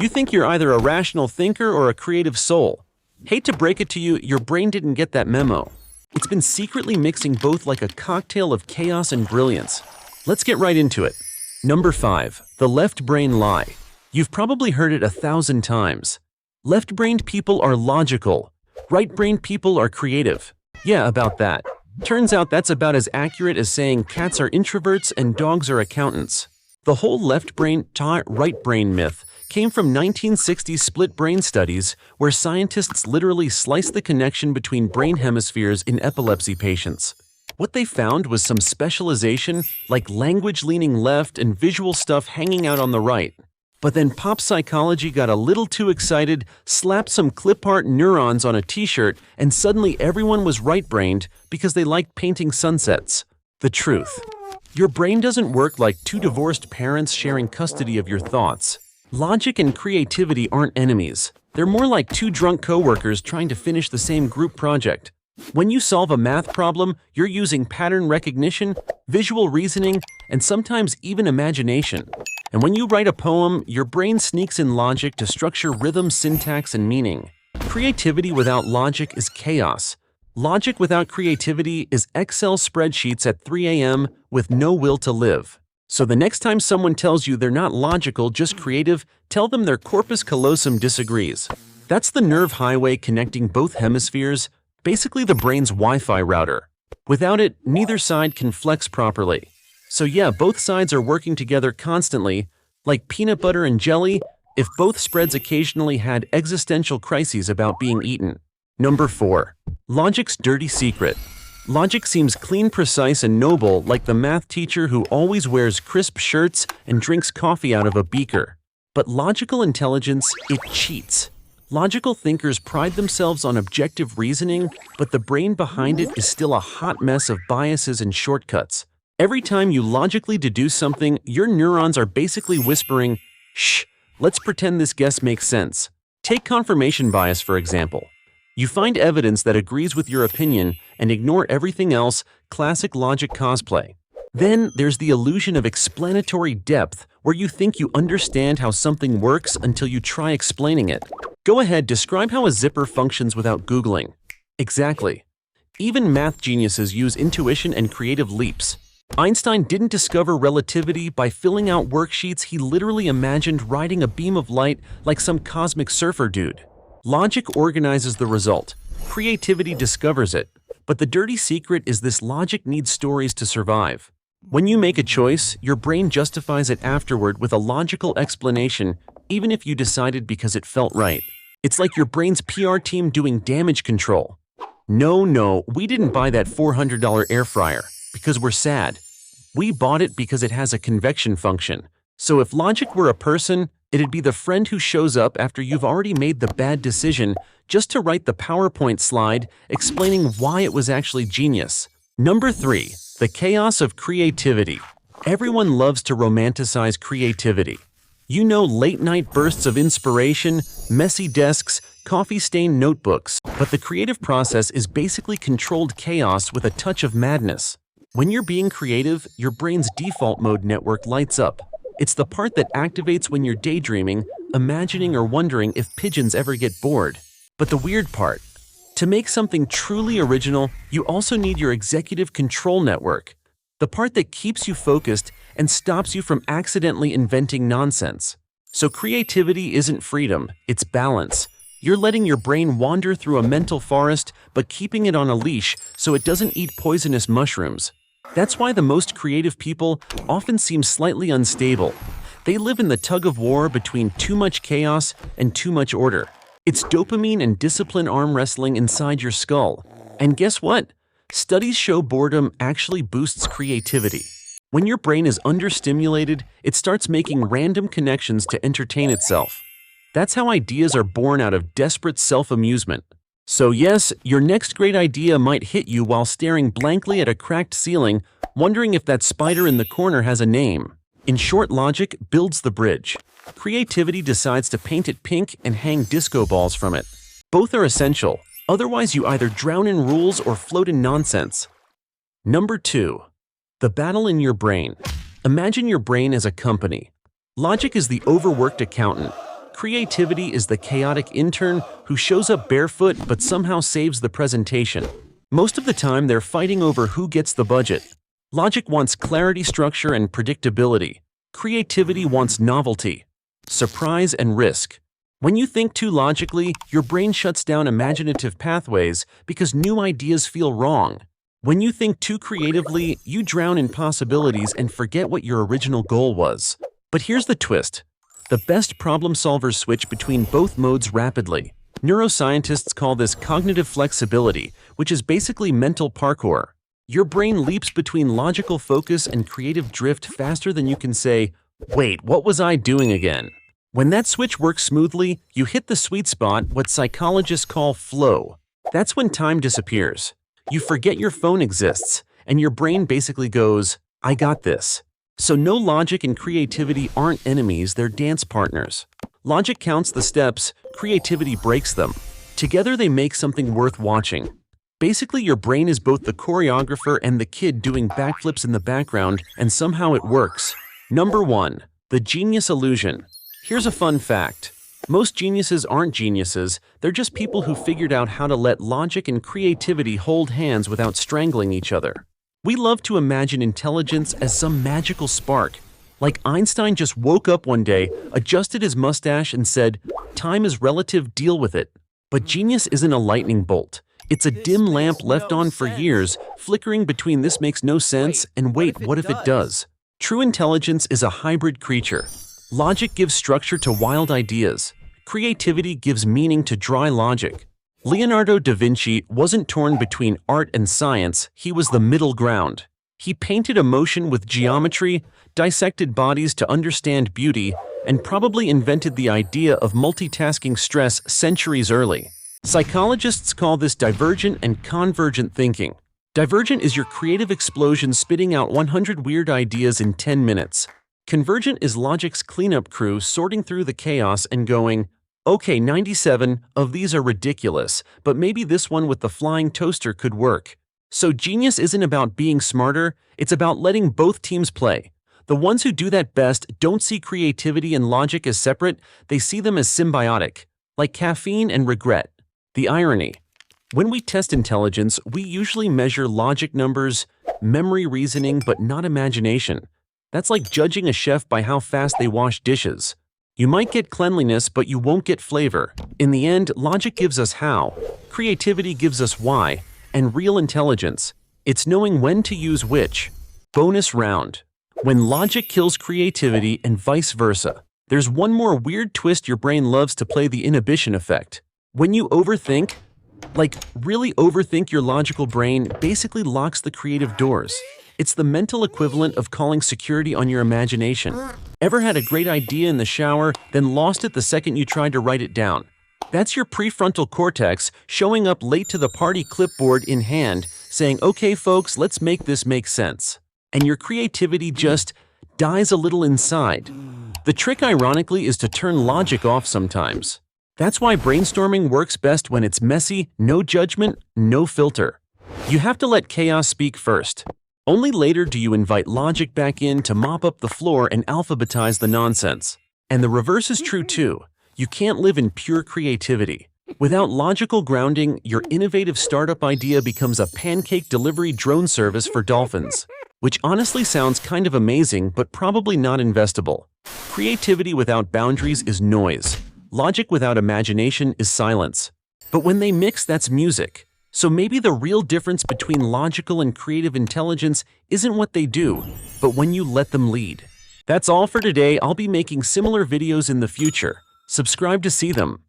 You think you're either a rational thinker or a creative soul. Hate to break it to you, your brain didn't get that memo. It's been secretly mixing both like a cocktail of chaos and brilliance. Let's get right into it. Number 5. The left brain lie. You've probably heard it 1,000 times. Left-brained people are logical. Right-brained people are creative. Yeah, about that. Turns out that's about as accurate as saying cats are introverts and dogs are accountants. The whole left brain, right brain myth came from 1960s split brain studies where scientists literally sliced the connection between brain hemispheres in epilepsy patients. What they found was some specialization, like language leaning left and visual stuff hanging out on the right. But then pop psychology got a little too excited, slapped some clip art neurons on a t-shirt, and suddenly everyone was right-brained because they liked painting sunsets. The truth. Your brain doesn't work like two divorced parents sharing custody of your thoughts. Logic and creativity aren't enemies. They're more like two drunk coworkers trying to finish the same group project. When you solve a math problem, you're using pattern recognition, visual reasoning, and sometimes even imagination. And when you write a poem, your brain sneaks in logic to structure rhythm, syntax, and meaning. Creativity without logic is chaos. Logic without creativity is Excel spreadsheets at 3 a.m. with no will to live. So the next time someone tells you they're not logical, just creative, tell them their corpus callosum disagrees. That's the nerve highway connecting both hemispheres, basically the brain's Wi-Fi router. Without it, neither side can flex properly. So yeah, both sides are working together constantly, like peanut butter and jelly, if both spreads occasionally had existential crises about being eaten. Number 4. Logic's dirty secret. Logic seems clean, precise, and noble, like the math teacher who always wears crisp shirts and drinks coffee out of a beaker. But logical intelligence, it cheats. Logical thinkers pride themselves on objective reasoning, but the brain behind it is still a hot mess of biases and shortcuts. Every time you logically deduce something, your neurons are basically whispering, "Shh, let's pretend this guess makes sense." Take confirmation bias, for example. You find evidence that agrees with your opinion and ignore everything else, classic logic cosplay. Then there's the illusion of explanatory depth, where you think you understand how something works until you try explaining it. Go ahead, describe how a zipper functions without Googling. Exactly. Even math geniuses use intuition and creative leaps. Einstein didn't discover relativity by filling out worksheets. He literally imagined riding a beam of light like some cosmic surfer dude. Logic organizes the result. Creativity discovers it. But the dirty secret is this: logic needs stories to survive. When you make a choice, your brain justifies it afterward with a logical explanation, even if you decided because it felt right. It's like your brain's PR team doing damage control. No, we didn't buy that $400 air fryer because we're sad. We bought it because it has a convection function. So if logic were a person, it'd be the friend who shows up after you've already made the bad decision just to write the PowerPoint slide explaining why it was actually genius. Number 3. The chaos of creativity. Everyone loves to romanticize creativity. You know, late-night bursts of inspiration, messy desks, coffee-stained notebooks. But the creative process is basically controlled chaos with a touch of madness. When you're being creative, your brain's default mode network lights up. It's the part that activates when you're daydreaming, imagining, or wondering if pigeons ever get bored. But the weird part, to make something truly original, you also need your executive control network, the part that keeps you focused and stops you from accidentally inventing nonsense. So creativity isn't freedom, it's balance. You're letting your brain wander through a mental forest, but keeping it on a leash so it doesn't eat poisonous mushrooms. That's why the most creative people often seem slightly unstable. They live in the tug-of-war between too much chaos and too much order. It's dopamine and discipline arm wrestling inside your skull. And guess what? Studies show boredom actually boosts creativity. When your brain is understimulated, it starts making random connections to entertain itself. That's how ideas are born, out of desperate self-amusement. So yes, your next great idea might hit you while staring blankly at a cracked ceiling, wondering if that spider in the corner has a name. In short, logic builds the bridge. Creativity decides to paint it pink and hang disco balls from it. Both are essential, otherwise you either drown in rules or float in nonsense. Number 2. The battle in your brain. Imagine your brain as a company. Logic is the overworked accountant. Creativity is the chaotic intern who shows up barefoot but somehow saves the presentation. Most of the time, they're fighting over who gets the budget. Logic wants clarity, structure, and predictability. Creativity wants novelty, surprise, and risk. When you think too logically, your brain shuts down imaginative pathways because new ideas feel wrong. When you think too creatively, you drown in possibilities and forget what your original goal was. But here's the twist. The best problem solvers switch between both modes rapidly. Neuroscientists call this cognitive flexibility, which is basically mental parkour. Your brain leaps between logical focus and creative drift faster than you can say, "Wait, what was I doing again?" When that switch works smoothly, you hit the sweet spot, what psychologists call flow. That's when time disappears. You forget your phone exists, and your brain basically goes, "I got this." So no, logic and creativity aren't enemies, they're dance partners. Logic counts the steps, creativity breaks them. Together they make something worth watching. Basically, your brain is both the choreographer and the kid doing backflips in the background, and somehow it works. Number 1. The genius illusion. Here's a fun fact. Most geniuses aren't geniuses, they're just people who figured out how to let logic and creativity hold hands without strangling each other. We love to imagine intelligence as some magical spark. Like Einstein just woke up one day, adjusted his mustache, and said, "Time is relative, deal with it." But genius isn't a lightning bolt. It's a dim lamp left on for years, flickering between "this makes no sense" and "wait, what if it does?" True intelligence is a hybrid creature. Logic gives structure to wild ideas. Creativity gives meaning to dry logic. Leonardo da Vinci wasn't torn between art and science, he was the middle ground. He painted emotion with geometry, dissected bodies to understand beauty, and probably invented the idea of multitasking stress centuries early. Psychologists call this divergent and convergent thinking. Divergent is your creative explosion spitting out 100 weird ideas in 10 minutes. Convergent is logic's cleanup crew sorting through the chaos and going, "Okay, 97 of these are ridiculous, but maybe this one with the flying toaster could work." So genius isn't about being smarter, it's about letting both teams play. The ones who do that best don't see creativity and logic as separate, they see them as symbiotic, like caffeine and regret. The irony. When we test intelligence, we usually measure logic numbers, memory reasoning, but not imagination. That's like judging a chef by how fast they wash dishes. You might get cleanliness, but you won't get flavor. In the end, logic gives us how, creativity gives us why, and real intelligence, it's knowing when to use which. Bonus round. When logic kills creativity and vice versa. There's one more weird twist your brain loves to play: the inhibition effect. When you overthink, like really overthink, your logical brain basically locks the creative doors. It's the mental equivalent of calling security on your imagination. Ever had a great idea in the shower, then lost it the second you tried to write it down? That's your prefrontal cortex showing up late to the party, clipboard in hand, saying, "Okay folks, let's make this make sense." And your creativity just dies a little inside. The trick, ironically, is to turn logic off sometimes. That's why brainstorming works best when it's messy, no judgment, no filter. You have to let chaos speak first. Only later do you invite logic back in to mop up the floor and alphabetize the nonsense. And the reverse is true too. You can't live in pure creativity. Without logical grounding, your innovative startup idea becomes a pancake delivery drone service for dolphins. Which honestly sounds kind of amazing, but probably not investable. Creativity without boundaries is noise. Logic without imagination is silence. But when they mix, that's music. So maybe the real difference between logical and creative intelligence isn't what they do, but when you let them lead. That's all for today. I'll be making similar videos in the future. Subscribe to see them.